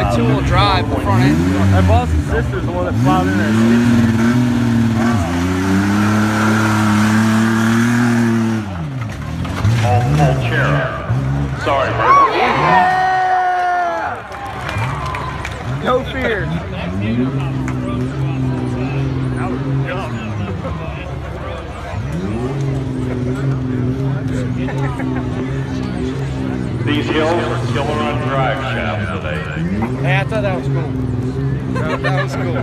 got two-wheel drive, the front end. My boss's sister's the one that plowed in there. Paul Chera. Sorry, Bert. Yeah! No fear. These hills are killer on drive shafts today. Hey, I thought that was cool. That was cool.